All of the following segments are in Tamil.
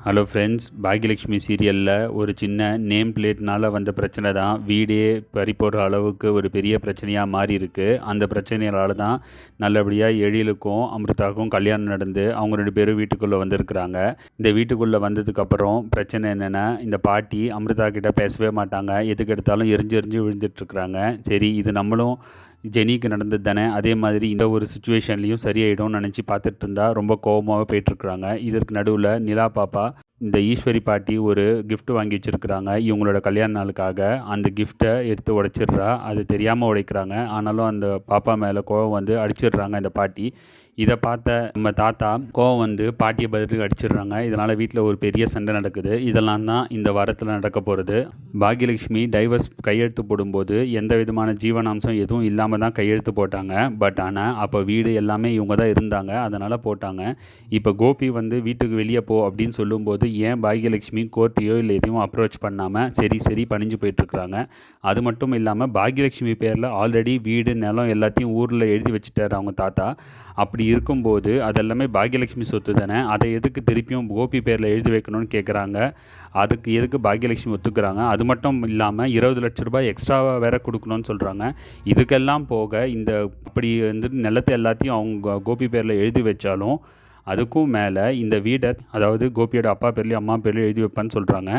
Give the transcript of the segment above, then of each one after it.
ஹலோ ஃப்ரெண்ட்ஸ், பாக்யலக்ஷ்மி சீரியலில் ஒரு சின்ன நேம் பிளேட்னால் வந்த பிரச்சனை தான் வீடே பறிப்போடுற அளவுக்கு ஒரு பெரிய பிரச்சனையாக மாறி இருக்குது. அந்த பிரச்சனையால் தான் நல்லபடியாக எழிலுக்கும் அமிர்தாவுக்கும் கல்யாணம் நடந்து அவங்க 2 பேரும் வீட்டுக்குள்ளே வந்திருக்கிறாங்க. இந்த வீட்டுக்குள்ளே வந்ததுக்கப்புறம் பிரச்சனை என்னென்னா, இந்த பாட்டி அமிர்தா கிட்ட பேசவே மாட்டாங்க. எதுக்கு எடுத்தாலும் எரிஞ்சு விழுந்துட்டுருக்குறாங்க. சரி, இது நம்மளும் ஜெனிக்கு நடந்தது தானே, அதே மாதிரி இந்த ஒரு சுச்சுவேஷன்லேயும் சரியாயிடும்னு நினச்சி பார்த்துட்டு இருந்தா ரொம்ப கோபமாகவே போயிட்டுருக்குறாங்க. இதற்கு நடுவில் நிலா பாப்பா இந்த ஈஸ்வரி பாட்டி ஒரு கிஃப்ட் வாங்கி வச்சுருக்குறாங்க இவங்களோட கல்யாண நாளுக்காக. அந்த கிஃப்ட்டை எடுத்து உடைச்சிட்றா. அது தெரியாமல் உடைக்கிறாங்க. ஆனாலும் அந்த பாப்பா மேலே கோவம் வந்து அடிச்சிடுறாங்க இந்த பாட்டி. இதை பார்த்த நம்ம தாத்தா கோவம் வந்து பாட்டியை பதிலுக்கு அடிச்சிடுறாங்க. இதனால் வீட்டில் ஒரு பெரிய சண்டை நடக்குது. இதெல்லாம் தான் இந்த வாரத்தில் நடக்க போகிறது. பாக்யலக்ஷ்மி டைவர்ஸ் கையெழுத்து போடும்போது எந்த விதமான ஜீவனாம்சம் எதுவும் இல்லாமல் தான் கையெழுத்து போட்டாங்க. பட் ஆனால் அப்போ வீடு எல்லாமே இவங்க தான் இருந்தாங்க, அதனால் போட்டாங்க. இப்போ கோபி வந்து வீட்டுக்கு வெளியே போ அப்படின்னு சொல்லும்போது ஏன் பாக்யலக்ஷ்மி கோர்ட்டையோ இல்லை எதையும் அப்ரோச் பண்ணாமல் சரி பணிஞ்சு போயிட்டுருக்குறாங்க. அது மட்டும் இல்லாமல் பாக்யலக்ஷ்மி பேரில் ஆல்ரெடி வீடு நிலம் எல்லாத்தையும் ஊரில் எழுதி வச்சுட்டார் அவங்க தாத்தா. அப்படி இருக்கும்போது அதெல்லாமே பாக்யலக்ஷ்மி சொத்து தானே, அதை எதுக்கு திருப்பியும் கோபி பேரில் எழுதி வைக்கணும்னு கேட்குறாங்க. அதுக்கு எதுக்கு பாக்யலக்ஷ்மி ஒத்துக்கிறாங்க. அது மட்டும் இல்லாமல் 20 லட்ச ரூபாய் எக்ஸ்ட்ராவாக வேற கொடுக்கணும்னு சொல்கிறாங்க. இதுக்கெல்லாம் போக இந்த இப்படி வந்து நிலத்தை எல்லாத்தையும் அவங்க கோபி பேரில் எழுதி வச்சாலும் அதுக்கும் மேலே இந்த வீடை, அதாவது கோபியோட அப்பா பேர்லேயும் அம்மா பேர்லேயும் எழுதி வைப்பான்னு சொல்கிறாங்க.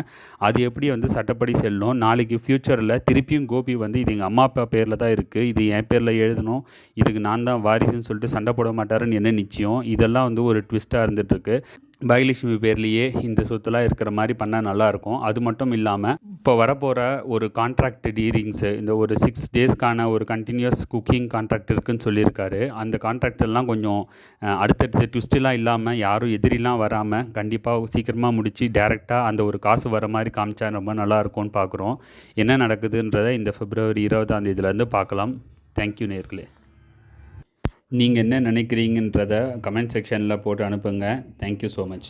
அது எப்படி வந்து சட்டப்படி செல்லும்? நாளைக்கு ஃப்யூச்சரில் திருப்பியும் கோபி வந்து இது எங்கள் அம்மா அப்பா பேரில் தான் இருக்குது, இது என் பேரில் எழுதணும், இதுக்கு நான் தான் வாரிசுன்னு சொல்லிட்டு சண்டை போட மாட்டாருன்னு என்ன நிச்சயம்? இதெல்லாம் வந்து ஒரு ட்விஸ்ட்டாக இருந்துகிட்ருக்கு. பாக்யலக்ஷ்மி பேர்லேயே இந்த சொத்துலாம் இருக்கிற மாதிரி பண்ணால் நல்லாயிருக்கும். அது மட்டும் இல்லாமல் இப்போ வரப்போகிற ஒரு கான்ட்ராக்ட் டீலிங்ஸு, இந்த ஒரு 6 டேஸ்க்கான ஒரு கண்டினியூஸ் குக்கிங் கான்ட்ராக்ட் இருக்குதுன்னு சொல்லியிருக்காரு. அந்த கான்ட்ராக்ட் எல்லாம் கொஞ்சம் அடுத்தடுத்த ட்விஸ்ட்லாம் இல்லாமல் யாரும் எதிரிலாம் வராமல் கண்டிப்பாக சீக்கிரமாக முடித்து டேரெக்டாக அந்த ஒரு காசு வர மாதிரி காமிச்சா ரொம்ப நல்லாயிருக்கும்னு பார்க்குறோம். என்ன நடக்குதுன்றதை இந்த February 20ஆம் தேதியிலேருந்து பார்க்கலாம். தேங்க்யூ நேயர்களே. நீங்கள் என்ன நினைக்கிறீங்கன்றதை கமெண்ட் செக்ஷனில் போட்டு அனுப்புங்க. Thank you so much.